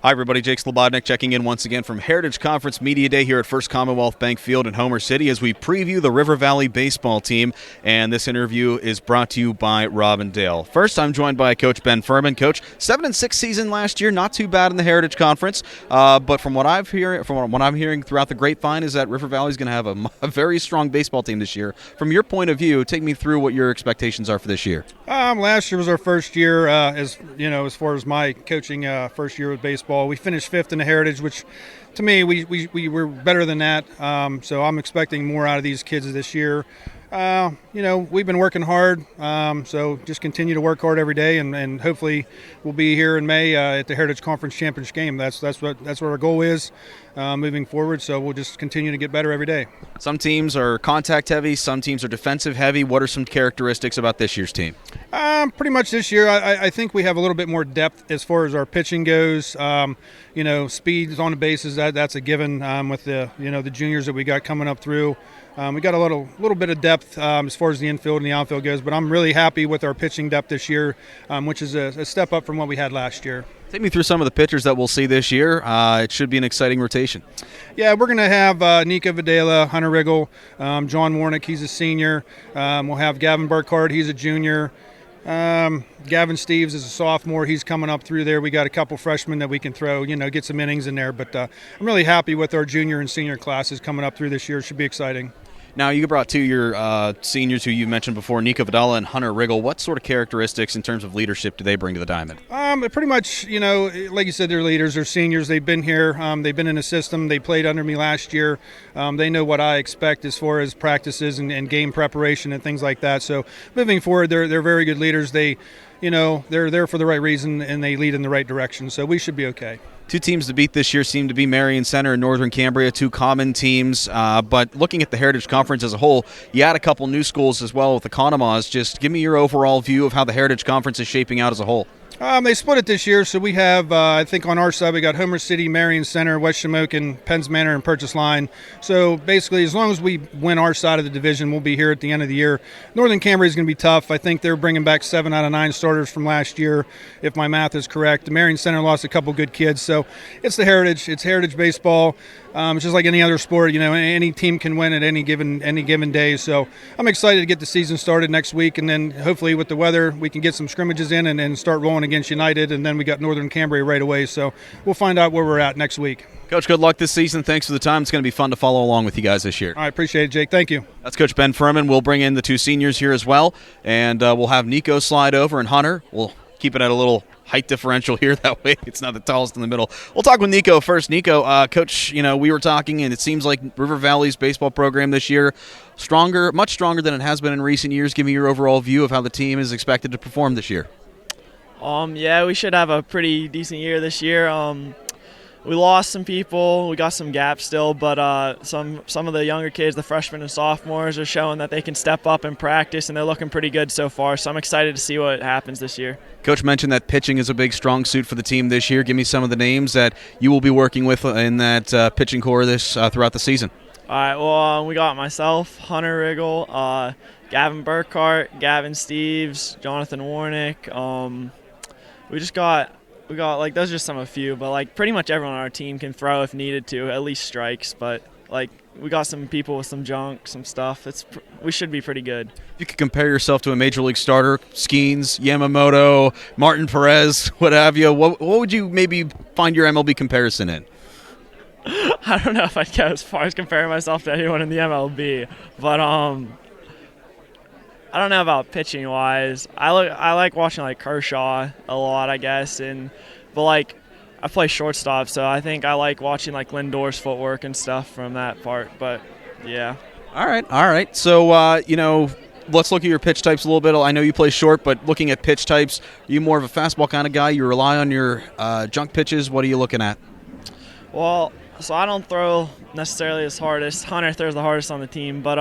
Hi, everybody. Jake Slebodnick checking in once again from Heritage Conference Media Day here at First Commonwealth Bank Field in Homer City as we preview the River Valley baseball team. And this interview is brought to you by Robin Dale. First, I'm joined by Coach Ben Furman. Coach, 7-6 season last year, not too bad in the Heritage Conference. But from what I'm hearing throughout the grapevine is that River Valley is going to have a very strong baseball team this year. From your point of view, take me through what your expectations are for this year. Last year was our first year, as far as my coaching first year with baseball. We finished fifth in the Heritage, which to me we were better than that. So I'm expecting more out of these kids this year. We've been working hard, so just continue to work hard every day, and hopefully we'll be here in May at the Heritage Conference Championship game. That's what our goal is moving forward. So we'll just continue to get better every day. Some teams are contact heavy, some teams are defensive heavy. What are some characteristics about this year's team? Pretty much this year, I think we have a little bit more depth as far as our pitching goes. Speed on the bases, that's a given with the juniors that we got coming up through. We got a little bit of depth as far as the infield and the outfield goes, but I'm really happy with our pitching depth this year, which is a step up from what we had last year. Take me through some of the pitchers that we'll see this year. It should be an exciting rotation. Yeah, we're going to have Nico Videla, Hunter Riggle, John Warnick, he's a senior. We'll have Gavin Burkhardt, he's a junior. Gavin Steves is a sophomore. He's coming up through there. We got a couple freshmen that we can throw, get some innings in there. But I'm really happy with our junior and senior classes coming up through this year. It should be exciting. Now, you brought two of your seniors who you mentioned before, Nico Vidala and Hunter Riggle. What sort of characteristics in terms of leadership do they bring to the Diamond? Pretty much, like you said, they're leaders. They're seniors. They've been here. They've been in the system. They played under me last year. They know what I expect as far as practices and game preparation and things like that. So moving forward, they're very good leaders. They're there for the right reason, and they lead in the right direction. So we should be okay. Two teams to beat this year seem to be Marion Center and Northern Cambria, two common teams. But looking at the Heritage Conference as a whole, you had a couple new schools as well with the Conomas. Just give me your overall view of how the Heritage Conference is shaping out as a whole. They split it this year, so we have, I think on our side, we got Homer City, Marion Center, West Shamokin, Penns Manor, and Purchase Line. So basically, as long as we win our side of the division, we'll be here at the end of the year. Northern Cambria is going to be tough. I think they're bringing back 7 out of 9 starters from last year, if my math is correct. The Marion Center lost a couple good kids, so it's the Heritage. It's Heritage baseball. It's just like any other sport. Any team can win at any given day. So I'm excited to get the season started next week, and then hopefully with the weather, we can get some scrimmages in and start rolling against United, and then we got Northern Cambria right away. So we'll find out where we're at next week. Coach, good luck this season. Thanks for the time. It's going to be fun to follow along with you guys this year. I appreciate it, Jake. Thank you. That's Coach Ben Furman. We'll bring in the two seniors here as well, and we'll have Nico slide over, and Hunter. We'll keep it at a little height differential here. That way it's not the tallest in the middle. We'll talk with Nico first. Nico, Coach, we were talking, and it seems like River Valley's baseball program this year, much stronger than it has been in recent years. Give me your overall view of how the team is expected to perform this year. Yeah, we should have a pretty decent year this year. We lost some people. We got some gaps still, but some of the younger kids, the freshmen and sophomores, are showing that they can step up and practice, and they're looking pretty good so far. So I'm excited to see what happens this year. Coach mentioned that pitching is a big strong suit for the team this year. Give me some of the names that you will be working with in that pitching core throughout the season. All right, well, we got myself, Hunter Riggle, Gavin Burkhardt, Gavin Steves, Jonathan Warnick. We got like those are just a few, but like pretty much everyone on our team can throw if needed to, at least strikes. But like we got some people with some junk, some stuff. We should be pretty good. If you could compare yourself to a major league starter, Skeens, Yamamoto, Martin Perez, what have you, what would you maybe find your MLB comparison in? I don't know if I'd go as far as comparing myself to anyone in the MLB, but I don't know about pitching wise. I like watching like Kershaw a lot, I guess, but like I play shortstop, so I think I like watching like Lindor's footwork and stuff from that part. But yeah. All right. So let's look at your pitch types a little bit. I know you play short, but looking at pitch types, are you more of a fastball kind of guy? You rely on your junk pitches. What are you looking at? Well, so I don't throw necessarily as hardest. Hunter throws the hardest on the team, but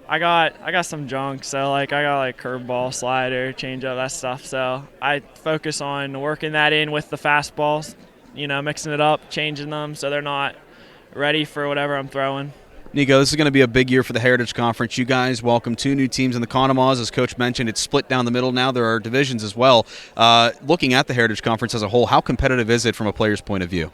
I got some junk, so like I got like curveball, slider, changeup, that stuff. So I focus on working that in with the fastballs, mixing it up, changing them so they're not ready for whatever I'm throwing. Nico, this is going to be a big year for the Heritage Conference. You guys welcome 2 new teams in the Conemaugh. As Coach mentioned, it's split down the middle now. There are divisions as well. Looking at the Heritage Conference as a whole, how competitive is it from a player's point of view?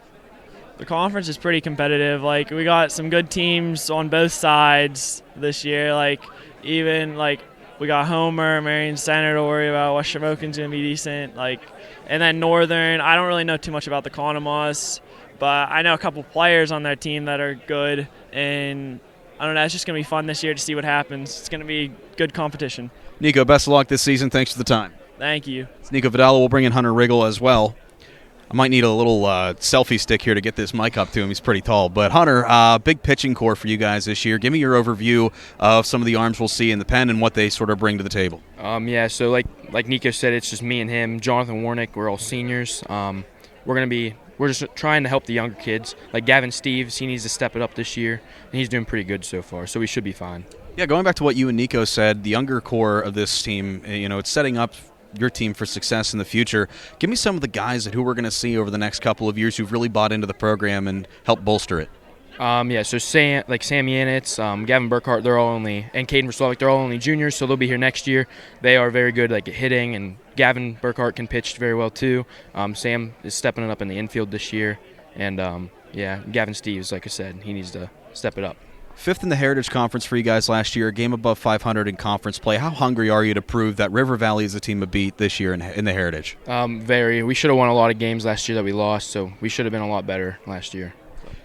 The conference is pretty competitive. Like, we got some good teams on both sides this year. Like, even like we got Homer, Marion Center to worry about. West Shamokin's going to be decent. Like, and then Northern. I don't really know too much about the Conemaugh, but I know a couple players on their team that are good, and I don't know, it's just going to be fun this year to see what happens. It's going to be good competition. Nico, best of luck this season. Thanks for the time. Thank you. It's Nico Vidala. We'll bring in Hunter Riggle as well. I might need a little selfie stick here to get this mic up to him. He's pretty tall. But, Hunter, big pitching core for you guys this year. Give me your overview of some of the arms we'll see in the pen and what they sort of bring to the table. So like Nico said, it's just me and him. Jonathan Warnick, we're all seniors. We're just trying to help the younger kids. Like Gavin Steves, he needs to step it up this year, and he's doing pretty good so far, so we should be fine. Yeah, going back to what you and Nico said, the younger core of this team, it's setting up your team for success in the future. Give me some of the guys who we're going to see over the next couple of years who've really bought into the program and helped bolster it. So Sam Yanitz, Gavin Burkhart, and Caden Verslovic, they're all only juniors, so they'll be here next year. They are very good at hitting, and Gavin Burkhart can pitch very well too. Sam is stepping it up in the infield this year, and Gavin Steves, like I said, he needs to step it up. 5th in the Heritage Conference for you guys last year, a game above 500 in conference play. How hungry are you to prove that River Valley is a team to beat this year in the Heritage? Very. We should have won a lot of games last year that we lost, so we should have been a lot better last year.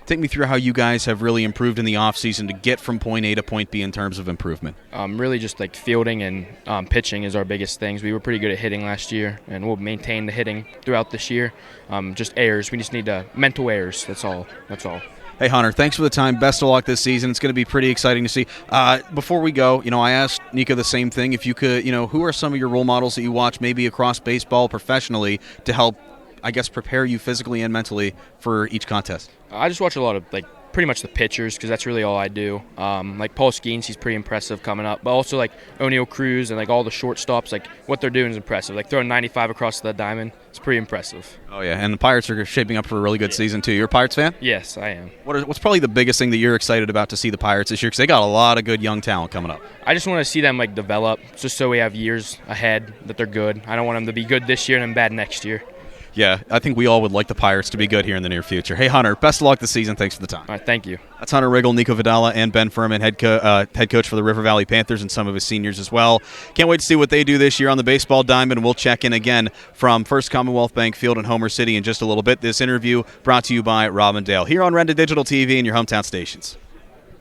Take me through how you guys have really improved in the offseason to get from point A to point B in terms of improvement. Really just like fielding and pitching is our biggest things. We were pretty good at hitting last year, and we'll maintain the hitting throughout this year. Just errors. We just need mental errors. That's all. Hey, Hunter, thanks for the time. Best of luck this season. It's going to be pretty exciting to see. Before we go, I asked Nico the same thing. If you could, who are some of your role models that you watch maybe across baseball professionally to help, I guess, prepare you physically and mentally for each contest? I just watch a lot of pretty much the pitchers because that's really all I do. Like Paul Skeens, he's pretty impressive coming up, but also like O'Neill Cruz and all the shortstops, what they're doing is impressive. Like throwing 95 across the diamond, it's pretty impressive. Oh yeah, and the Pirates are shaping up for a really good season too. You're a Pirates fan? Yes, I am. What's probably the biggest thing that you're excited about to see the Pirates this year? Because they got a lot of good young talent coming up. I just want to see them develop, just so we have years ahead that they're good. I don't want them to be good this year and then bad next year. Yeah, I think we all would like the Pirates to be good here in the near future. Hey, Hunter, best of luck this season. Thanks for the time. All right, thank you. That's Hunter Riggle, Nico Vidala, and Ben Furman, head coach for the River Valley Panthers, and some of his seniors as well. Can't wait to see what they do this year on the baseball diamond. We'll check in again from First Commonwealth Bank Field in Homer City in just a little bit. This interview brought to you by Robin Dale here on Renda Digital TV and your hometown stations.